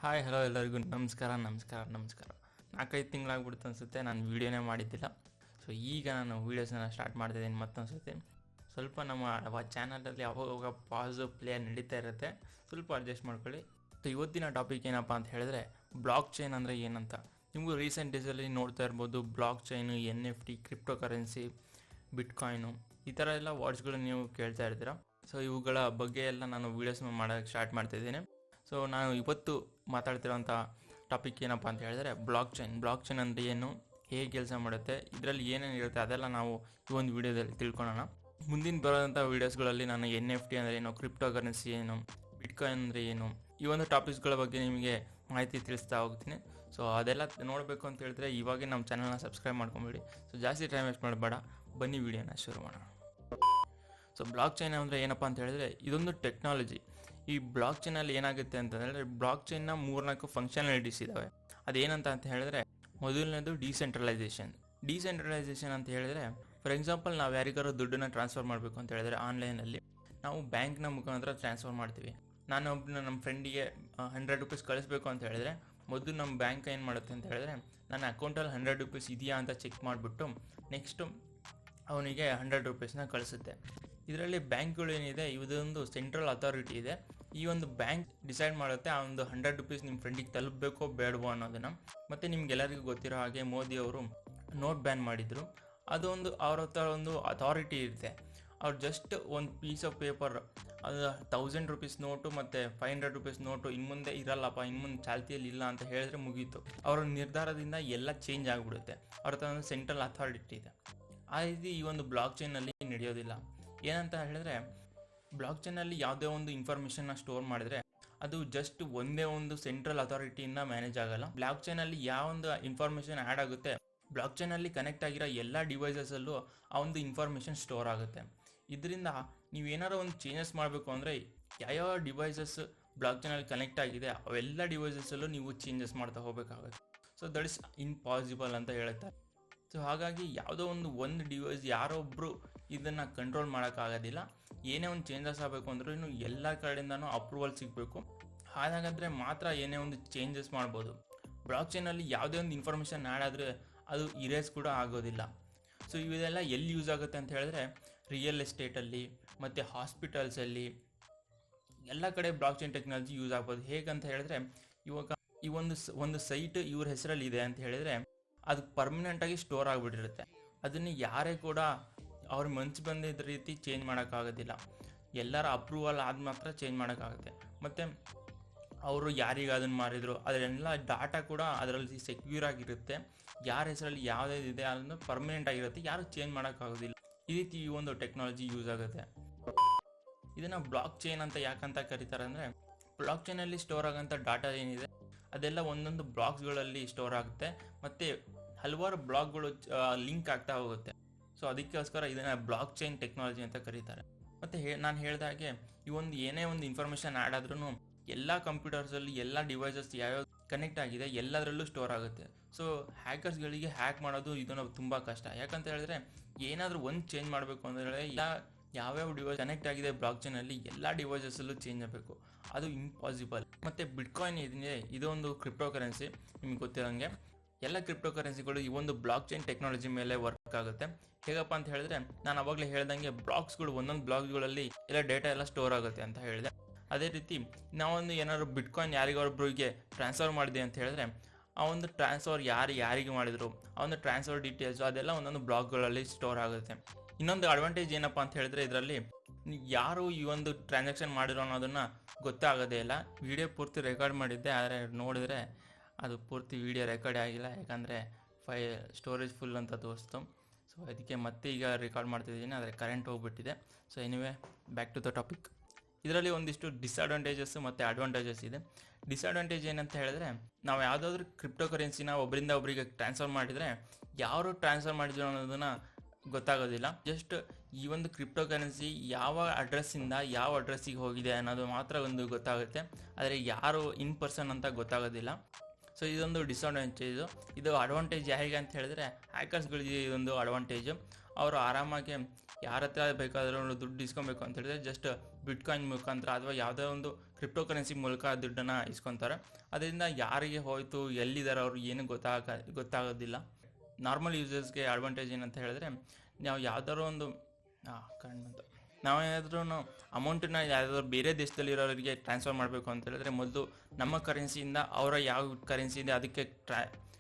Hi hello ಎಲ್ಲರಿಗೂ ನಮಸ್ಕಾರ. 4-5 ತಿಂಗಳಾಗ್ಬಿಡ್ತು ಅನಿಸುತ್ತೆ ನಾನು ವೀಡಿಯೋನೇ ಮಾಡಿದ್ದಿಲ್ಲ. ಸೊ ಈಗ ನಾನು ವೀಡಿಯೋಸನ್ನು ಸ್ಟಾರ್ಟ್ ಮಾಡ್ತಿದ್ದೀನಿ ಮತ್ತೊಂದು ಸತಿ. ಸ್ವಲ್ಪ ನಮ್ಮ ಚಾನಲಲ್ಲಿ ಅವಾಗ ಪಾಸು ಪ್ಲೇ ನಡೀತಾ ಇರುತ್ತೆ, ಸ್ವಲ್ಪ ಅಡ್ಜಸ್ಟ್ ಮಾಡ್ಕೊಳ್ಳಿ. ಸೊ ಇವತ್ತಿನ ಟಾಪಿಕ್ ಏನಪ್ಪ ಅಂತ ಹೇಳಿದ್ರೆ ಬ್ಲಾಕ್ ಚೈನ್ ಅಂದರೆ ಏನಂತ. ನಿಮಗೂ ರೀಸೆಂಟ್ ಡೇಸಲ್ಲಿ ನೋಡ್ತಾ ಇರ್ಬೋದು, blockchain, NFT, crypto currency, bitcoin, ಈ ಥರ ಎಲ್ಲ ವರ್ಡ್ಸ್ಗಳು ನೀವು ಕೇಳ್ತಾ ಇರ್ತೀರ. ಸೊ ಇವುಗಳ ಬಗ್ಗೆ ಎಲ್ಲ ನಾನು ವೀಡಿಯೋಸ್ ಮಾಡೋಕ್ಕೆ ಸ್ಟಾರ್ಟ್ ಮಾಡ್ತಿದ್ದೀನಿ. ಸೊ ನಾನು ಇವತ್ತು ಮಾತಾಡ್ತಿರೋಂಥ ಟಾಪಿಕ್ ಏನಪ್ಪ ಅಂತ ಹೇಳಿದ್ರೆ ಬ್ಲಾಕ್ ಚೈನ್ ಅಂದರೆ ಏನು, ಹೇಗೆ ಕೆಲಸ ಮಾಡುತ್ತೆ, ಇದರಲ್ಲಿ ಏನೇನಿರುತ್ತೆ ಅದೆಲ್ಲ ನಾವು ಈ ಒಂದು ವೀಡಿಯೋದಲ್ಲಿ ತಿಳ್ಕೊಳ್ಳೋಣ. ಮುಂದಿನ ಬರೋಂಥ ವೀಡಿಯೋಸ್ಗಳಲ್ಲಿ ನಾನು NFT ಅಂದರೆ ಏನು, ಕ್ರಿಪ್ಟೋ ಕರೆನ್ಸಿ ಏನು, ಬಿಟ್ಕಾಯಿನ್ ಅಂದರೆ ಏನು, ಈ ಒಂದು ಟಾಪಿಕ್ಸ್ಗಳ ಬಗ್ಗೆ ನಿಮಗೆ ಮಾಹಿತಿ ತಿಳಿಸ್ತಾ ಹೋಗ್ತೀನಿ. ಸೊ ಅದೆಲ್ಲ ನೋಡಬೇಕು ಅಂತ ಹೇಳಿದ್ರೆ ಇವಾಗೇ ನಮ್ಮ ಚಾನಲ್ನ ಸಬ್ಸ್ಕ್ರೈಬ್ ಮಾಡ್ಕೊಂಬಿಡಿ. ಸೊ ಜಾಸ್ತಿ ಟೈಮ್ ವೇಸ್ಟ್ ಮಾಡಬೇಡ, ಬನ್ನಿ ವೀಡಿಯೋನ ಶುರು ಮಾಡೋಣ. ಸೊ ಬ್ಲಾಕ್ ಚೈನ್ ಅಂದರೆ ಏನಪ್ಪ ಅಂತ ಹೇಳಿದ್ರೆ ಇದೊಂದು ಟೆಕ್ನಾಲಜಿ. ಈ ಬ್ಲಾಕ್ ಚೈನಲ್ಲಿ ಏನಾಗುತ್ತೆ ಅಂತ ಹೇಳಿದ್ರೆ ಬ್ಲಾಕ್ ಚೈನ್ನ 3-4 ಫಂಕ್ಷನಾಲಿಟೀಸ್ ಇದ್ದಾವೆ. ಅದೇನಂತ ಅಂತ ಹೇಳಿದ್ರೆ ಮೊದಲನೇದು ಡಿಸೆಂಟ್ರಲೈಸೇಷನ್ ಅಂತ ಹೇಳಿದ್ರೆ, ಫಾರ್ ಎಕ್ಸಾಂಪಲ್ ನಾವು ಯಾರಿಗಾರು ದುಡ್ಡನ್ನು ಟ್ರಾನ್ಸ್ಫರ್ ಮಾಡಬೇಕು ಅಂತ ಹೇಳಿದ್ರೆ ಆನ್ಲೈನಲ್ಲಿ ನಾವು ಬ್ಯಾಂಕ್ನ ಮುಖಾಂತರ ಟ್ರಾನ್ಸ್ಫರ್ ಮಾಡ್ತೀವಿ. ನಾನು ನಮ್ಮ ಫ್ರೆಂಡಿಗೆ 100 ರೂಪೀಸ್ ಕಳಿಸ್ಬೇಕು ಅಂತ ಹೇಳಿದ್ರೆ ಮೊದಲು ನಮ್ಮ ಬ್ಯಾಂಕ್ ಏನು ಮಾಡುತ್ತೆ ಅಂತ ಹೇಳಿದ್ರೆ ನನ್ನ ಅಕೌಂಟಲ್ಲಿ 100 ರೂಪೀಸ್ ಇದೆಯಾ ಅಂತ ಚೆಕ್ ಮಾಡಿಬಿಟ್ಟು ನೆಕ್ಸ್ಟು ಅವನಿಗೆ 100 ರೂಪೀಸ್ನ ಕಳಿಸುತ್ತೆ. ಇದರಲ್ಲಿ ಬ್ಯಾಂಕ್ಗಳು ಏನಿದೆ, ಇದೊಂದು ಸೆಂಟ್ರಲ್ ಅಥಾರಿಟಿ ಇದೆ. ಈ ಒಂದು ಬ್ಯಾಂಕ್ ಡಿಸೈಡ್ ಮಾಡುತ್ತೆ ಆ ಒಂದು 100 ರೂಪೀಸ್ ನಿಮ್ಮ ಫ್ರೆಂಡಿಗೆ ತಲುಪಬೇಕೋ ಬೇಡವೋ ಅನ್ನೋದನ್ನು. ಮತ್ತು ನಿಮ್ಗೆಲ್ಲರಿಗೂ ಗೊತ್ತಿರೋ ಹಾಗೆ ಮೋದಿ ಅವರು ನೋಟ್ ಬ್ಯಾನ್ ಮಾಡಿದರು. ಅದೊಂದು ಅವ್ರ ಹತ್ರ ಒಂದು ಅಥಾರಿಟಿ ಇರುತ್ತೆ. ಅವ್ರು ಜಸ್ಟ್ ಒಂದು ಪೀಸ್ ಆಫ್ ಪೇಪರ್, ಅದು 1000 ರೂಪೀಸ್ ನೋಟು ಮತ್ತು 500 ರೂಪೀಸ್ ನೋಟು ಇನ್ಮುಂದೆ ಇರಲ್ಲಪ್ಪ, ಇನ್ಮುಂದೆ ಚಾಲ್ತಿಯಲ್ಲಿ ಇಲ್ಲ ಅಂತ ಹೇಳಿದ್ರೆ ಮುಗೀತು. ಅವರ ನಿರ್ಧಾರದಿಂದ ಎಲ್ಲ ಚೇಂಜ್ ಆಗಿಬಿಡುತ್ತೆ. ಅವ್ರ ಹತ್ರ ಒಂದು ಸೆಂಟ್ರಲ್ ಅಥಾರಿಟಿ ಇದೆ. ಆ ರೀತಿ ಈ ಒಂದು ಬ್ಲಾಕ್ ಚೈನಲ್ಲಿ ನಡೆಯೋದಿಲ್ಲ. ಏನಂತ ಹೇಳಿದ್ರೆ ಬ್ಲಾಕ್ ಚೈನಲ್ಲಿ ಯಾವುದೇ ಒಂದು ಇನ್ಫಾರ್ಮೇಷನ್ನ ಸ್ಟೋರ್ ಮಾಡಿದ್ರೆ ಅದು ಜಸ್ಟ್ ಒಂದೇ ಒಂದು ಸೆಂಟ್ರಲ್ ಅಥಾರಿಟಿಯಿಂದ ಮ್ಯಾನೇಜ್ ಆಗಲ್ಲ. ಬ್ಲಾಕ್ ಚೈನಲ್ಲಿ ಯಾವ ಒಂದು ಇನ್ಫಾರ್ಮೇಷನ್ ಆ್ಯಡ್ ಆಗುತ್ತೆ, ಬ್ಲಾಕ್ ಚೈನಲ್ಲಿ ಕನೆಕ್ಟ್ ಆಗಿರೋ ಎಲ್ಲ ಡಿವೈಸಸಲ್ಲೂ ಆ ಒಂದು ಇನ್ಫಾರ್ಮೇಷನ್ ಸ್ಟೋರ್ ಆಗುತ್ತೆ. ಇದರಿಂದ ನೀವೇನಾರು ಒಂದು ಚೇಂಜಸ್ ಮಾಡಬೇಕು ಅಂದರೆ ಯಾವ್ಯಾವ ಡಿವೈಸಸ್ ಬ್ಲಾಕ್ ಚೈನಲ್ಲಿ ಕನೆಕ್ಟ್ ಆಗಿದೆ ಅವೆಲ್ಲ ಡಿವೈಸಸಲ್ಲೂ ನೀವು ಚೇಂಜಸ್ ಮಾಡ್ತಾ ಹೋಗಬೇಕಾಗುತ್ತೆ. ಸೊ ದಟ್ ಇಸ್ ಇಂಪಾಸಿಬಲ್ ಅಂತ ಹೇಳುತ್ತೆ. ಸೊ ಹಾಗಾಗಿ ಯಾವುದೋ ಒಂದು ಡಿವೈಸ್ ಯಾರೊಬ್ಬರು ಇದನ್ನು ಕಂಟ್ರೋಲ್ ಮಾಡೋಕ್ಕಾಗೋದಿಲ್ಲ. ಏನೇ ಒಂದು ಚೇಂಜಸ್ ಆಗಬೇಕು ಅಂದ್ರೂ ಎಲ್ಲ ಕಡೆಯಿಂದನೂ ಅಪ್ರೂವಲ್ ಸಿಗಬೇಕು. ಹಾಗಾದರೆ ಮಾತ್ರ ಏನೇ ಒಂದು ಚೇಂಜಸ್ ಮಾಡ್ಬೋದು. ಬ್ಲಾಕ್ ಚೈನಲ್ಲಿ ಯಾವುದೇ ಒಂದು ಇನ್ಫಾರ್ಮೇಷನ್ ಆ್ಯಡ್ ಆದರೆ ಅದು ಇರೇಸ್ ಕೂಡ ಆಗೋದಿಲ್ಲ. ಸೊ ಇವೆಲ್ಲ ಎಲ್ಲಿ ಯೂಸ್ ಆಗುತ್ತೆ ಅಂತ ಹೇಳಿದ್ರೆ ರಿಯಲ್ ಎಸ್ಟೇಟಲ್ಲಿ ಮತ್ತು ಹಾಸ್ಪಿಟಲ್ಸಲ್ಲಿ ಎಲ್ಲ ಕಡೆ ಬ್ಲಾಕ್ ಚೈನ್ ಟೆಕ್ನಾಲಜಿ ಯೂಸ್ ಆಗ್ಬೋದು. ಹೇಗಂತ ಹೇಳಿದ್ರೆ ಇವಾಗ ಈ ಒಂದು ಸೈಟ್ ಇವ್ರ ಹೆಸರಲ್ಲಿ ಇದೆ ಅಂತ ಹೇಳಿದ್ರೆ ಅದು ಪರ್ಮನೆಂಟಾಗಿ ಸ್ಟೋರ್ ಆಗಿಬಿಟ್ಟಿರುತ್ತೆ. ಅದನ್ನು ಯಾರೇ ಕೂಡ ಅವ್ರ ಮನ್ಸು ಬಂದಿದ್ದ ರೀತಿ ಚೇಂಜ್ ಮಾಡೋಕ್ಕಾಗೋದಿಲ್ಲ. ಎಲ್ಲರ ಅಪ್ರೂವಲ್ ಆದ ಮಾತ್ರ ಚೇಂಜ್ ಮಾಡೋಕ್ಕಾಗುತ್ತೆ. ಮತ್ತು ಅವರು ಯಾರಿಗೆ ಅದನ್ನು ಮಾರಿದ್ರು ಅದರೆಲ್ಲ ಡಾಟಾ ಕೂಡ ಅದರಲ್ಲಿ ಸೆಕ್ಯೂರ್ ಆಗಿರುತ್ತೆ. ಯಾರ ಹೆಸರಲ್ಲಿ ಯಾವುದಿದೆ ಅದನ್ನು ಪರ್ಮನೆಂಟ್ ಆಗಿರುತ್ತೆ, ಯಾರು ಚೇಂಜ್ ಮಾಡೋಕ್ಕಾಗೋದಿಲ್ಲ. ಈ ರೀತಿ ಈ ಒಂದು ಟೆಕ್ನಾಲಜಿ ಯೂಸ್ ಆಗುತ್ತೆ. ಇದನ್ನು ಬ್ಲಾಕ್ ಚೈನ್ ಅಂತ ಯಾಕಂತ ಕರೀತಾರೆ ಅಂದರೆ ಬ್ಲಾಕ್ ಚೈನಲ್ಲಿ ಸ್ಟೋರ್ ಆಗೋಂಥ ಡಾಟಾ ಏನಿದೆ ಅದೆಲ್ಲ ಒಂದೊಂದು ಬ್ಲಾಕ್ಸ್ಗಳಲ್ಲಿ ಸ್ಟೋರ್ ಆಗುತ್ತೆ ಮತ್ತು ಹಲವಾರು ಬ್ಲಾಕ್ಗಳು ಲಿಂಕ್ ಆಗ್ತಾ ಹೋಗುತ್ತೆ. ಸೊ ಅದಕ್ಕೋಸ್ಕರ ಇದನ್ನು ಬ್ಲಾಕ್ ಚೈನ್ ಟೆಕ್ನಾಲಜಿ ಅಂತ ಕರೀತಾರೆ. ಮತ್ತು ನಾನು ಹೇಳಿದ ಹಾಗೆ ಏನೇ ಒಂದು ಇನ್ಫಾರ್ಮೇಷನ್ ಆ್ಯಡ್ ಆದ್ರೂ ಎಲ್ಲ ಕಂಪ್ಯೂಟರ್ಸಲ್ಲಿ ಎಲ್ಲ ಡಿವೈಸಸ್ ಯಾವ್ಯಾವ ಕನೆಕ್ಟ್ ಆಗಿದೆ ಎಲ್ಲದರಲ್ಲೂ ಸ್ಟೋರ್ ಆಗುತ್ತೆ. ಸೊ ಹ್ಯಾಕರ್ಸ್ಗಳಿಗೆ ಹ್ಯಾಕ್ ಮಾಡೋದು ಇದನ್ನು ತುಂಬ ಕಷ್ಟ. ಯಾಕಂತ ಹೇಳಿದ್ರೆ ಏನಾದರೂ ಒಂದು ಚೇಂಜ್ ಮಾಡಬೇಕು ಅಂದರೆ ಯಾವ್ಯಾವ ಡಿವೈಸ್ ಕನೆಕ್ಟ್ ಆಗಿದೆ ಬ್ಲಾಕ್ ಚೈನಲ್ಲಿ ಎಲ್ಲ ಡಿವೈಸಸ್ಸಲ್ಲೂ ಚೇಂಜ್ ಆಗಬೇಕು, ಅದು ಇಂಪಾಸಿಬಲ್. ಮತ್ತು ಬಿಟ್ಕಾಯಿನ್ ಇದನ್ನೇ ಇದೊಂದು ಕ್ರಿಪ್ಟೋ ಕರೆನ್ಸಿ. ನಿಮ್ಗೆ ಗೊತ್ತಿರೋಂಗೆ ಎಲ್ಲ ಕ್ರಿಪ್ಟೋ ಕರೆನ್ಸಿಗಳು ಈ ಒಂದು ಬ್ಲಾಕ್ ಚೈನ್ ಟೆಕ್ನಾಲಜಿ ಮೇಲೆ ವರ್ಕ್ ಆಗುತ್ತೆ. ಹೇಗಪ್ಪ ಅಂತ ಹೇಳಿದ್ರೆ ನಾನು ಅವಾಗಲೇ ಹೇಳ್ದಂಗೆ ಬ್ಲಾಕ್ಸ್ಗಳು ಒಂದೊಂದು ಬ್ಲಾಕ್ಗಳಲ್ಲಿ ಎಲ್ಲ ಡೇಟಾ ಎಲ್ಲ ಸ್ಟೋರ್ ಆಗುತ್ತೆ ಅಂತ ಹೇಳಿದೆ. ಅದೇ ರೀತಿ ನಾವೊಂದು ಏನಾದ್ರು ಬಿಟ್ಕಾಯಿನ್ ಯಾರಿಗೊಬ್ಬರಿಗೆ ಟ್ರಾನ್ಸ್ಫರ್ ಮಾಡಿದೆ ಅಂತ ಹೇಳಿದ್ರೆ ಆ ಒಂದು ಟ್ರಾನ್ಸ್ಫರ್ ಯಾರಿಗೆ ಮಾಡಿದ್ರು ಆ ಒಂದು ಟ್ರಾನ್ಸ್ಫರ್ ಡೀಟೇಲ್ಸು ಅದೆಲ್ಲ ಒಂದೊಂದು ಬ್ಲಾಕ್ಗಳಲ್ಲಿ ಸ್ಟೋರ್ ಆಗುತ್ತೆ. ಇನ್ನೊಂದು ಅಡ್ವಾಂಟೇಜ್ ಏನಪ್ಪ ಅಂತ ಹೇಳಿದ್ರೆ ಇದರಲ್ಲಿ ಯಾರು ಈ ಒಂದು ಟ್ರಾನ್ಸಾಕ್ಷನ್ ಮಾಡಿರೋ ಅನ್ನೋದನ್ನು ಗೊತ್ತಾಗೋದೇ ಇಲ್ಲ. ವಿಡಿಯೋ ಪೂರ್ತಿ ರೆಕಾರ್ಡ್ ಮಾಡಿದ್ದೆ, ಆದರೆ ನೋಡಿದ್ರೆ ಅದು ಪೂರ್ತಿ ವಿಡಿಯೋ ರೆಕಾರ್ಡ್ ಆಗಿಲ್ಲ, ಯಾಕಂದರೆ ಸ್ಟೋರೇಜ್ ಫುಲ್ ಅಂತ ತೋರಿಸ್ತು. ಸೊ ಅದಕ್ಕೆ ಮತ್ತೆ ಈಗ ರೆಕಾರ್ಡ್ ಮಾಡ್ತಿದ್ದೀನಿ, ಆದರೆ ಕರೆಂಟ್ ಹೋಗ್ಬಿಟ್ಟಿದೆ. So anyway back to the topic. ಇದರಲ್ಲಿ ಒಂದಿಷ್ಟು ಡಿಸ್ಅಡ್ವಾಂಟೇಜಸ್ ಮತ್ತು ಅಡ್ವಾಂಟೇಜಸ್ ಇದೆ. ಡಿಸ್ಅಡ್ವಾಂಟೇಜ್ ಏನಂತ ಹೇಳಿದ್ರೆ ನಾವು ಯಾವುದಾದ್ರೂ ಕ್ರಿಪ್ಟೋ ಕರೆನ್ಸಿನ ಒಬ್ಬರಿಂದ ಒಬ್ಬರಿಗೆ ಟ್ರಾನ್ಸ್ಫರ್ ಮಾಡಿದರೆ ಯಾರು ಟ್ರಾನ್ಸ್ಫರ್ ಮಾಡಿದ್ರು ಅನ್ನೋದನ್ನು ಗೊತ್ತಾಗೋದಿಲ್ಲ. ಜಸ್ಟ್ ಈ ಒಂದು ಕ್ರಿಪ್ಟೋ ಕರೆನ್ಸಿ ಯಾವ ಅಡ್ರೆಸ್ಸಿಂದ ಯಾವ ಅಡ್ರೆಸ್ಸಿಗೆ ಹೋಗಿದೆ ಅನ್ನೋದು ಮಾತ್ರ ಒಂದು ಗೊತ್ತಾಗುತ್ತೆ, ಆದರೆ ಯಾರು ಇನ್ ಪರ್ಸನ್ ಅಂತ ಗೊತ್ತಾಗೋದಿಲ್ಲ. ಸೊ ಇದೊಂದು ಡಿಸ್ಅಡ್ವಾಂಟೇಜು. ಇದು ಅಡ್ವಾಂಟೇಜ್ ಯಾರಿಗೆ ಅಂತ ಹೇಳಿದ್ರೆ ಹ್ಯಾಕರ್ಸ್ಗಳಿಗೆ ಇದೊಂದು ಅಡ್ವಾಂಟೇಜು. ಅವರು ಆರಾಮಾಗಿ ಯಾರ ಹತ್ರ ಬೇಕಾದರೂ ದುಡ್ಡು ಇಸ್ಕೊಬೇಕು ಅಂತ ಹೇಳಿದ್ರೆ ಜಸ್ಟ್ ಬಿಟ್ಕಾಯಿನ್ ಮುಖಾಂತರ ಅಥವಾ ಯಾವುದೇ ಒಂದು ಕ್ರಿಪ್ಟೋ ಕರೆನ್ಸಿ ಮೂಲಕ ದುಡ್ಡನ್ನು ಇಸ್ಕೊತಾರೆ. ಅದರಿಂದ ಯಾರಿಗೆ ಹೋಯಿತು ಎಲ್ಲಿದ್ದಾರೆ ಅವರು ಏನು ಗೊತ್ತಾಗೋದಿಲ್ಲ. ನಾರ್ಮಲ್ ಯೂಸರ್ಸ್ಗೆ ಅಡ್ವಾಂಟೇಜ್ ಏನಂತ ಹೇಳಿದ್ರೆ, ನಾವು ಯಾವ್ದಾದ್ರು ಒಂದು ನಾವೇನಾದ್ರೂ ಅಮೌಂಟನ್ನ ಯಾವುದಾದ್ರು ಬೇರೆ ದೇಶದಲ್ಲಿರೋರಿಗೆ ಟ್ರಾನ್ಸ್ಫರ್ ಮಾಡಬೇಕು ಅಂತ ಹೇಳಿದ್ರೆ ಮೊದಲು ನಮ್ಮ ಕರೆನ್ಸಿಯಿಂದ ಅವರ ಯಾವ ಕರೆನ್ಸಿ ಇದೆ ಅದಕ್ಕೆ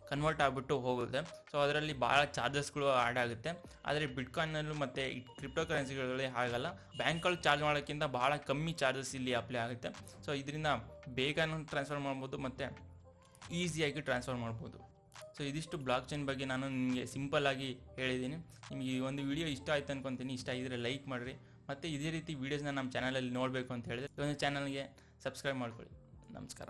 ಕನ್ವರ್ಟ್ ಆಗಿಬಿಟ್ಟು ಹೋಗುತ್ತೆ. ಸೊ ಅದರಲ್ಲಿ ಭಾಳ ಚಾರ್ಜಸ್ಗಳು ಆ್ಯಡ್ ಆಗುತ್ತೆ. ಆದರೆ ಬಿಟ್ಕಾಯಿನಲ್ಲೂ ಮತ್ತು ಕ್ರಿಪ್ಟೋ ಕರೆನ್ಸಿಗಳಲ್ಲಿ ಆಗಲ್ಲ. ಬ್ಯಾಂಕ್ಗಳು ಚಾರ್ಜ್ ಮಾಡೋಕ್ಕಿಂತ ಭಾಳ ಕಮ್ಮಿ ಚಾರ್ಜಸ್ ಇಲ್ಲಿ ಅಪ್ಲೈ ಆಗುತ್ತೆ. ಸೊ ಇದರಿಂದ ಬೇಗನೂ ಟ್ರಾನ್ಸ್ಫರ್ ಮಾಡ್ಬೋದು ಮತ್ತು ಈಸಿಯಾಗಿ ಟ್ರಾನ್ಸ್ಫರ್ ಮಾಡ್ಬೋದು. ಸೊ ಇದಿಷ್ಟು ಬ್ಲಾಕ್ ಚೈನ್ ಬಗ್ಗೆ ನಾನು ನಿಮಗೆ ಸಿಂಪಲ್ಲಾಗಿ ಹೇಳಿದ್ದೀನಿ. ನಿಮಗೆ ಈ ಒಂದು ವಿಡಿಯೋ ಇಷ್ಟ ಆಯ್ತು ಅನ್ಕೊತೀನಿ. ಇಷ್ಟ ಆಗಿದ್ರೆ ಲೈಕ್ ಮಾಡಿರಿ. ಮತ್ತು ಇದೇ ರೀತಿ ವೀಡಿಯೋಸ್ನ ನಮ್ಮ ಚಾನಲಲ್ಲಿ ನೋಡಬೇಕು ಅಂತ ಹೇಳಿದ್ರೆ ಈ ಒಂದು ಚಾನಲ್ಗೆ ಸಬ್ಸ್ಕ್ರೈಬ್ ಮಾಡ್ಕೊಳ್ಳಿ. ನಮಸ್ಕಾರ.